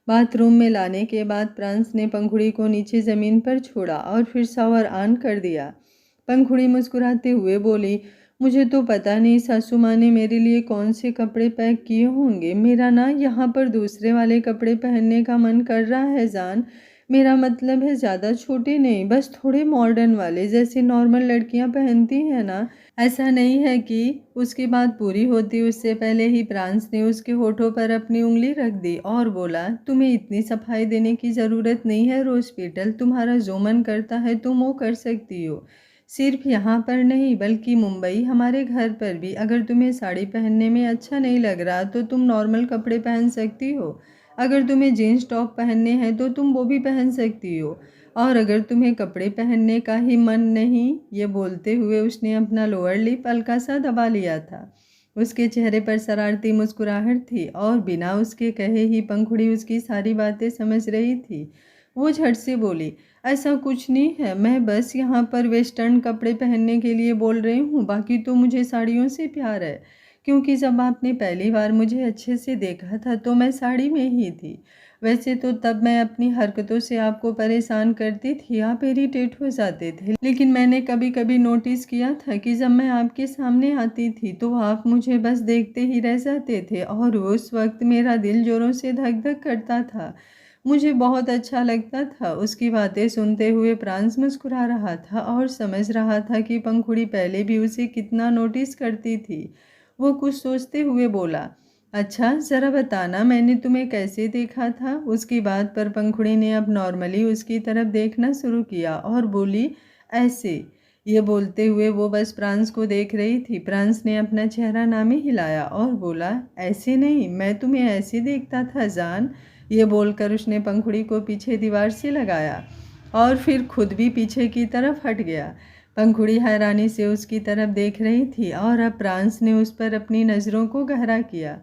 बाथरूम में लाने के बाद फ्रांस ने पंखुड़ी को नीचे ज़मीन पर छोड़ा और फिर शावर ऑन कर दिया। पंखुड़ी मुस्कुराते हुए बोली, मुझे तो पता नहीं सासू माँ ने मेरे लिए कौन से कपड़े पैक किए होंगे। मेरा ना यहाँ पर दूसरे वाले कपड़े पहनने का मन कर रहा है जान। मेरा मतलब है ज़्यादा छोटे नहीं, बस थोड़े मॉडर्न वाले, जैसे नॉर्मल लड़कियां पहनती हैं ना। ऐसा नहीं है कि उसकी बात पूरी होती उससे पहले ही प्रांस ने उसके होठों पर अपनी उंगली रख दी और बोला, तुम्हें इतनी सफाई देने की ज़रूरत नहीं है रोज पीटल, तुम्हारा जो मन करता है तुम वो कर सकती हो। सिर्फ यहाँ पर नहीं बल्कि मुंबई, हमारे घर पर भी। अगर तुम्हें साड़ी पहनने में अच्छा नहीं लग रहा तो तुम नॉर्मल कपड़े पहन सकती हो। अगर तुम्हें जीन्स टॉप पहनने हैं तो तुम वो भी पहन सकती हो। और अगर तुम्हें कपड़े पहनने का ही मन नहीं, ये बोलते हुए उसने अपना लोअर लिप हल्का सा दबा लिया था। उसके चेहरे पर शरारती मुस्कुराहट थी और बिना उसके कहे ही पंखुड़ी उसकी सारी बातें समझ रही थी। वो झट से बोली, ऐसा कुछ नहीं है, मैं बस यहाँ पर वेस्टर्न कपड़े पहनने के लिए बोल रही हूँ, बाकी तो मुझे साड़ियों से प्यार है। क्योंकि जब आपने पहली बार मुझे अच्छे से देखा था तो मैं साड़ी में ही थी। वैसे तो तब मैं अपनी हरकतों से आपको परेशान करती थी, आप इरिटेट हो जाते थे, लेकिन मैंने कभी कभी नोटिस किया था कि जब मैं आपके सामने आती थी तो आप मुझे बस देखते ही रह जाते थे और उस वक्त मेरा दिल जोरों से धक धक करता था। मुझे बहुत अच्छा लगता था। उसकी बातें सुनते हुए प्रांस मुस्कुरा रहा था और समझ रहा था कि पंखुड़ी पहले भी उसे कितना नोटिस करती थी। वो कुछ सोचते हुए बोला, अच्छा ज़रा बताना मैंने तुम्हें कैसे देखा था। उसकी बात पर पंखुड़ी ने अब नॉर्मली उसकी तरफ देखना शुरू किया और बोली, ऐसे। ये बोलते हुए वो बस प्रांस को देख रही थी। प्रांस ने अपना चेहरा नामे हिलाया और बोला, ऐसे नहीं, मैं तुम्हें ऐसे देखता था जान। ये बोलकर उसने पंखुड़ी को पीछे दीवार से लगाया और फिर खुद भी पीछे की तरफ हट गया। पंखुड़ी हैरानी से उसकी तरफ देख रही थी और अब प्रांस ने उस पर अपनी नज़रों को गहरा किया।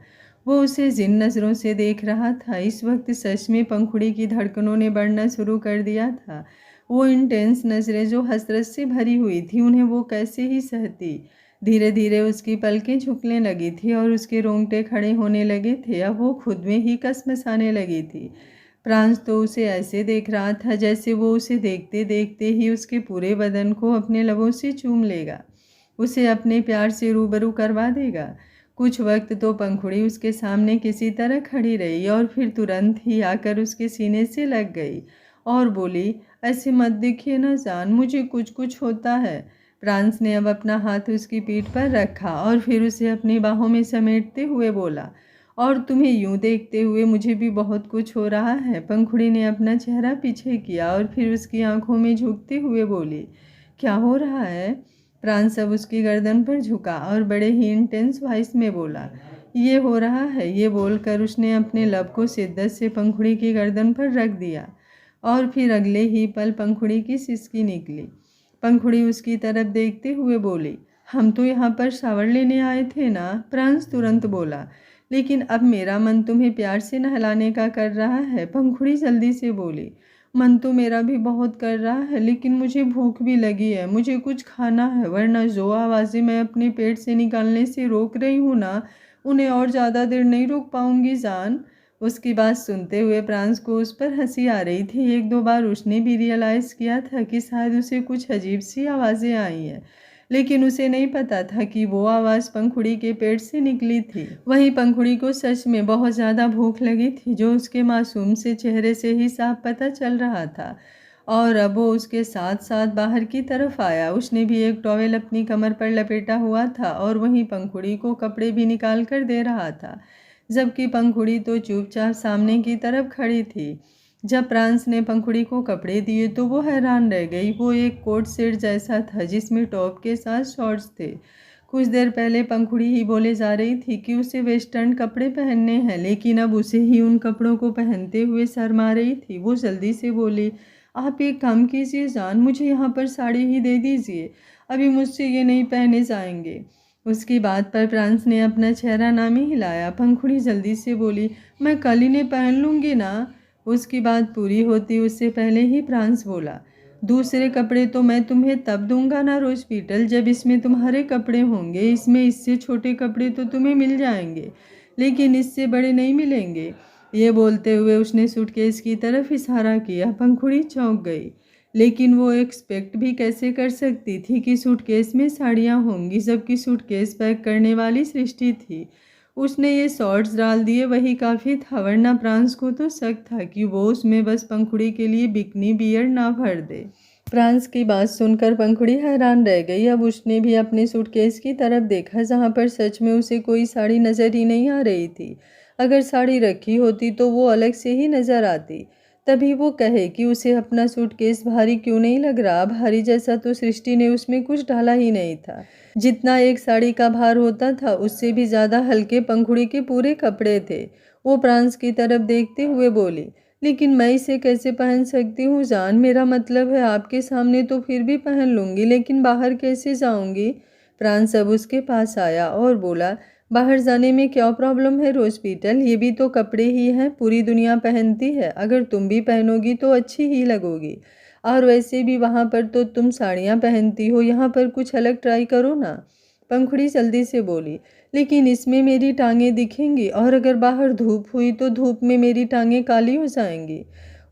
वो उसे जिन नज़रों से देख रहा था, इस वक्त सच में पंखुड़ी की धड़कनों ने बढ़ना शुरू कर दिया था। वो इंटेंस नज़रें जो हसरत से भरी हुई थी, उन्हें वो कैसे ही सहती। धीरे धीरे उसकी पलकें झुकने लगी थी और उसके रोंगटे खड़े होने लगे थे। अब वो खुद में ही कसमसाने लगी थी। प्रांस तो उसे ऐसे देख रहा था जैसे वो उसे देखते देखते ही उसके पूरे बदन को अपने लबों से चूम लेगा, उसे अपने प्यार से रूबरू करवा देगा। कुछ वक्त तो पंखुड़ी उसके सामने किसी तरह खड़ी रही और फिर तुरंत ही आकर उसके सीने से लग गई और बोली, ऐसे मत देखिए ना जान, मुझे कुछ कुछ होता है। प्रांस ने अब अपना हाथ उसकी पीठ पर रखा और फिर उसे अपनी बाहों में समेटते हुए बोला, और तुम्हें यूं देखते हुए मुझे भी बहुत कुछ हो रहा है। पंखुड़ी ने अपना चेहरा पीछे किया और फिर उसकी आंखों में झुकते हुए बोली, क्या हो रहा है। प्रांस अब उसकी गर्दन पर झुका और बड़े ही इंटेंस वॉइस में बोला, ये हो रहा है। ये बोलकर उसने अपने लब को शिद्दत से पंखुड़ी की गर्दन पर रख दिया और फिर अगले ही पल पंखुड़ी की सिसकी निकली। पंखुड़ी उसकी तरफ देखते हुए बोली, हम तो यहाँ पर शावर लेने आए थे ना। प्रांस तुरंत बोला, लेकिन अब मेरा मन तुम्हें प्यार से नहलाने का कर रहा है। पंखुड़ी जल्दी से बोली, मन तो मेरा भी बहुत कर रहा है, लेकिन मुझे भूख भी लगी है, मुझे कुछ खाना है, वरना जो आवाज़ें मैं अपने पेट से निकालने से रोक रही हूँ ना, उन्हें और ज़्यादा देर नहीं रोक पाऊंगी जान। उसकी बात सुनते हुए प्रांस को उस पर हंसी आ रही थी। एक दो बार उसने भी रियलाइज़ किया था कि शायद उसे कुछ अजीब सी आवाज़ें आई हैं, लेकिन उसे नहीं पता था कि वो आवाज़ पंखुड़ी के पेट से निकली थी। वहीं पंखुड़ी को सच में बहुत ज़्यादा भूख लगी थी, जो उसके मासूम से चेहरे से ही साफ पता चल रहा था। और अब वो उसके साथ साथ बाहर की तरफ आया। उसने भी एक टॉवेल अपनी कमर पर लपेटा हुआ था और वहीं पंखुड़ी को कपड़े भी निकाल कर दे रहा था, जबकि पंखुड़ी तो चुपचाप सामने की तरफ खड़ी थी। जब प्रांस ने पंखुड़ी को कपड़े दिए तो वो हैरान रह गई। वो एक कोट सेट जैसा था जिसमें टॉप के साथ शॉर्ट्स थे। कुछ देर पहले पंखुड़ी ही बोले जा रही थी कि उसे वेस्टर्न कपड़े पहनने हैं, लेकिन अब उसे ही उन कपड़ों को पहनते हुए शर्म आ रही थी। वो जल्दी से बोली, आप एक काम कीजिए जान, मुझे यहाँ पर साड़ी ही दे दीजिए, अभी मुझसे ये नहीं पहने जाएंगे। उसकी बात पर प्रांस ने अपना चेहरा नामी हिलाया। पंखुड़ी जल्दी से बोली, मैं कल इन्हें पहन लूँगी ना। उसकी बात पूरी होती उससे पहले ही प्रांस बोला, दूसरे कपड़े तो मैं तुम्हें तब दूंगा ना रोज पीटल, जब इसमें तुम्हारे कपड़े होंगे। इसमें इससे छोटे कपड़े तो तुम्हें मिल जाएंगे, लेकिन इससे बड़े नहीं मिलेंगे। ये बोलते हुए उसने सूटकेस की तरफ इशारा किया। पंखुड़ी चौंक गई, लेकिन वो एक्सपेक्ट भी कैसे कर सकती थी कि सूटकेस में साड़ियाँ होंगी, जबकि सूटकेस पैक करने वाली सृष्टि थी। उसने ये शॉर्ट्स डाल दिए वही काफ़ी था, वरना प्रांस को तो शक था कि वो उसमें बस पंखुड़ी के लिए बिकनी बियर ना भर दे। प्रांस की बात सुनकर पंखुड़ी हैरान रह गई। अब उसने भी अपने सूटकेस की तरफ देखा जहाँ पर सच में उसे कोई साड़ी नज़र ही नहीं आ रही थी। अगर साड़ी रखी होती तो वो अलग से ही नज़र आती, तभी वो कहे कि उसे अपना सूटकेस भारी क्यों नहीं लग रहा। भारी जैसा तो सृष्टि ने उसमें कुछ डाला ही नहीं था। जितना एक साड़ी का भार होता था उससे भी ज़्यादा हल्के पंखुड़ी के पूरे कपड़े थे। वो प्रांस की तरफ देखते हुए बोली, लेकिन मैं इसे कैसे पहन सकती हूँ जान? मेरा मतलब है आपके सामने तो फिर भी पहन लूँगी, लेकिन बाहर कैसे जाऊँगी? प्रांस अब उसके पास आया और बोला, बाहर जाने में क्या प्रॉब्लम है रोज पीटल? ये भी तो कपड़े ही हैं, पूरी दुनिया पहनती है। अगर तुम भी पहनोगी तो अच्छी ही लगोगी। और वैसे भी वहाँ पर तो तुम साड़ियाँ पहनती हो, यहाँ पर कुछ अलग ट्राई करो ना। पंखुड़ी जल्दी से बोली, लेकिन इसमें मेरी टांगें दिखेंगी और अगर बाहर धूप हुई तो धूप में मेरी टांगें काली हो जाएंगी।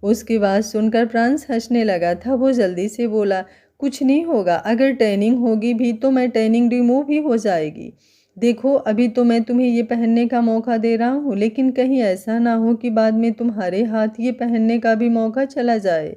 उसकी बात सुनकर प्रांस हंसने लगा था। वो जल्दी से बोला, कुछ नहीं होगा, अगर टैनिंग होगी भी तो मैं टैनिंग रिमूव ही हो जाएगी। देखो अभी तो मैं तुम्हें ये पहनने का मौका दे रहा हूँ, लेकिन कहीं ऐसा ना हो कि बाद में तुम्हारे हाथ ये पहनने का भी मौका चला जाए।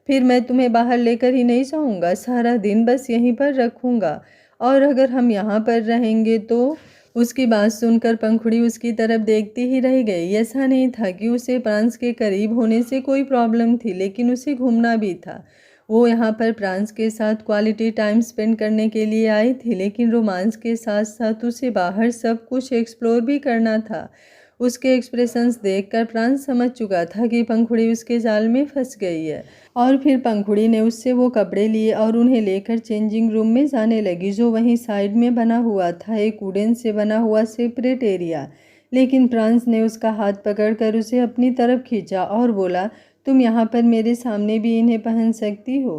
फिर मैं तुम्हें बाहर लेकर ही नहीं जाऊँगा, सारा दिन बस यहीं पर रखूँगा। और अगर हम यहाँ पर रहेंगे तो। उसकी बात सुनकर पंखुड़ी उसकी तरफ देखती ही रह गई। ऐसा नहीं था कि उसे प्रांस के करीब होने से कोई प्रॉब्लम थी, लेकिन उसे घूमना भी था। वो यहाँ पर प्रांस के साथ क्वालिटी टाइम स्पेंड करने के लिए आई थी, लेकिन रोमांस के साथ साथ उसे बाहर सब कुछ एक्सप्लोर भी करना था। उसके एक्सप्रेशंस देखकर प्रांस समझ चुका था कि पंखुड़ी उसके जाल में फंस गई है। और फिर पंखुड़ी ने उससे वो कपड़े लिए और उन्हें लेकर चेंजिंग रूम में जाने लगी, जो वहीं साइड में बना हुआ था, एक वुडन से बना हुआ सेपरेट एरिया। लेकिन प्रांस ने उसका हाथ पकड़कर उसे अपनी तरफ खींचा और बोला, तुम यहाँ पर मेरे सामने भी इन्हें पहन सकती हो।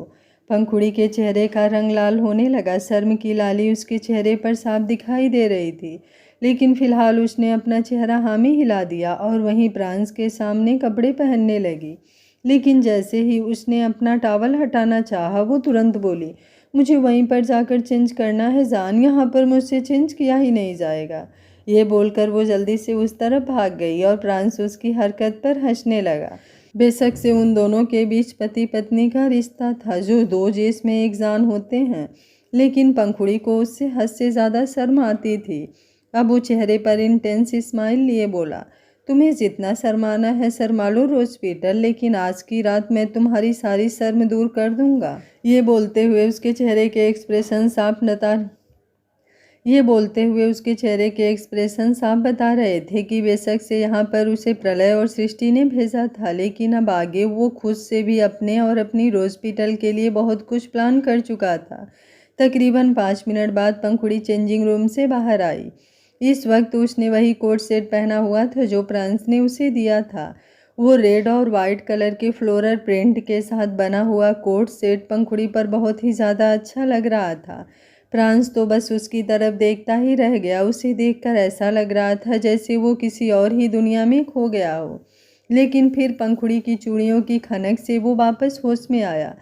पंखुड़ी के चेहरे का रंग लाल होने लगा। शर्म की लाली उसके चेहरे पर साफ दिखाई दे रही थी, लेकिन फिलहाल उसने अपना चेहरा हामी हिला दिया और वहीं प्रांस के सामने कपड़े पहनने लगी। लेकिन जैसे ही उसने अपना टॉवल हटाना चाहा, वो तुरंत बोली, मुझे वहीं पर जाकर चेंज करना है जान, यहाँ पर मुझसे चेंज किया ही नहीं जाएगा। ये बोलकर वो जल्दी से उस तरफ भाग गई और प्रांस उसकी हरकत पर हंसने लगा। बेशक से उन दोनों के बीच पति पत्नी का रिश्ता था, जो दो जिस्म में एक जान होते हैं, लेकिन पंखुड़ी को उससे हद से ज़्यादा शर्म आती थी। अब वो चेहरे पर इंटेंस स्माइल लिए बोला, तुम्हें जितना शर्माना है शर्मा लो रोज पीटर, लेकिन आज की रात मैं तुम्हारी सारी शर्म दूर कर दूंगा। ये बोलते हुए उसके चेहरे के एक्सप्रेशन साफ बता रहे थे कि बेशक से यहाँ पर उसे प्रलय और सृष्टि ने भेजा था, लेकिन अब आगे वो खुद से भी अपने और अपनी रोज पीटल के लिए बहुत कुछ प्लान कर चुका था। तकरीबन 5 मिनट बाद पंखुड़ी चेंजिंग रूम से बाहर आई। इस वक्त उसने वही कोट सेट पहना हुआ था जो प्रांस ने उसे दिया था। वो रेड और वाइट कलर के फ्लोरल प्रिंट के साथ बना हुआ कोट सेट पंखुड़ी पर बहुत ही ज़्यादा अच्छा लग रहा था। प्रांस तो बस उसकी तरफ देखता ही रह गया। उसे देखकर ऐसा लग रहा था जैसे वो किसी और ही दुनिया में खो गया हो। लेकिन फिर पंखुड़ी की चूड़ियों की खनक से वो वापस होश में आया।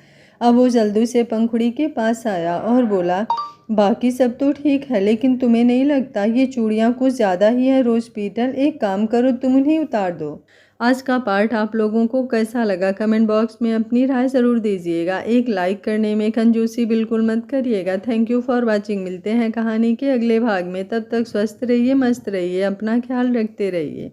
अब वो जल्दी से पंखुड़ी के पास आया और बोला, बाकी सब तो ठीक है, लेकिन तुम्हें नहीं लगता ये चूड़ियाँ कुछ ज़्यादा ही है रोज पीटल? एक काम करो, तुम उन्हें उतार दो। आज का पार्ट आप लोगों को कैसा लगा कमेंट बॉक्स में अपनी राय ज़रूर दीजिएगा। एक लाइक करने में कंजूसी बिल्कुल मत करिएगा। Thank you for watching. मिलते हैं कहानी के अगले भाग में। तब तक स्वस्थ रहिए, मस्त रहिए, अपना ख्याल रखते रहिए।